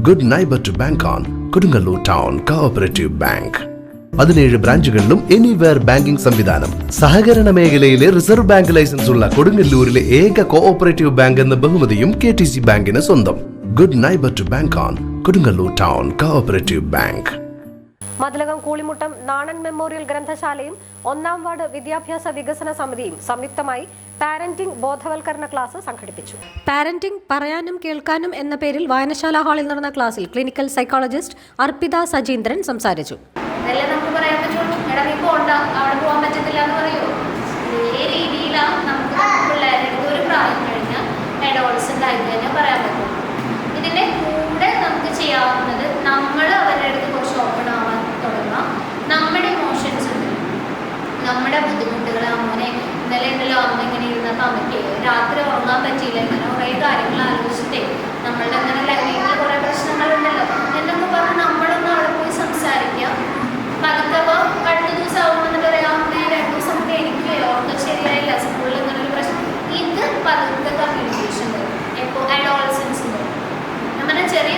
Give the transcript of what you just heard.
Good neighbour to bank on Kodungallur town cooperative bank. 17 ബ്രാഞ്ചുകളിലും anywhere banking സംവിധാനം. സഹകരണ മേഖലയിലെ റിസർവ് ബാങ്ക് ലൈസൻസ് ഉള്ള കൊടുങ്ങല്ലൂരിലെ ഏക കോഓപ്പറേറ്റീവ് ബാങ്ക് എന്ന ബഹുമതിയും KTC ബാങ്കിന് സ്വന്തം. Good neighbour to bank on Kodungallur town cooperative bank. Mathilakam Koolimuttam Nanan memorial ഗ്രന്ഥശാലയും 1-ാം വാർഡ് വിദ്യാഭ്യാസ വികസന സമിതിയും സംയുക്തമായി പാരന്റിംഗ് ബോധവൽക്കരണ ക്ലാസ് സംഘടിപ്പിച്ചു. പാരന്റിംഗ് പറയാനും കേൾക്കാനും എന്ന പേരിൽ വായനശാല ഹാളിൽ നടന്ന ക്ലാസ്സിൽ ക്ലിനിക്കൽ സൈക്കോളജിസ്റ്റ് അർപ്പിത സജീന്ദ്രൻ സംസാരിച്ചു. ഇതിന്റെ കൂടെ നമുക്ക് ചെയ്യാവുന്നത് നമ്മൾ അവരുടെ അടുത്ത് കുറച്ച് ഓപ്പൺ ആവാൻ തുടങ്ങാം. നമ്മുടെ ഇമോഷൻസ് ഉണ്ട്, നമ്മുടെ ബുദ്ധിമുട്ടുകൾ. അമ്മനെ ഇന്നലെ ഉണ്ടല്ലോ അമ്മ ഇങ്ങനെ ഇരുന്നപ്പോൾ അമ്മയ്ക്ക് രാത്രി ഉറങ്ങാൻ പറ്റിയില്ല, ഇങ്ങനെ കുറേ കാര്യങ്ങൾ ആലോചിച്ചിട്ടേ നമ്മളുടെ അങ്ങനെ വീട്ടിൽ കുറേ പ്രശ്നങ്ങളുണ്ടല്ലോ എന്നൊക്കെ പറഞ്ഞ് നമ്മളൊന്ന് അവിടെ പോയി സംസാരിക്കാം. പതുക്കപ്പോൾ അടുത്ത ദിവസം ആവുമ്പോൾ എന്നിട്ട് പറയാം അമ്മ 2 ദിവസം മുന്നേ എനിക്ക് ഓർമ്മ ശരിയായില്ല, സ്കൂളിൽ ഇങ്ങനെ ഒരു പ്രശ്നം. ഇത് പതുക്കെ കമ്മ്യൂണിക്കേഷൻ വരും. എപ്പോൾ അഡോളസൻസ് വരും. നമ്മുടെ ചെറിയ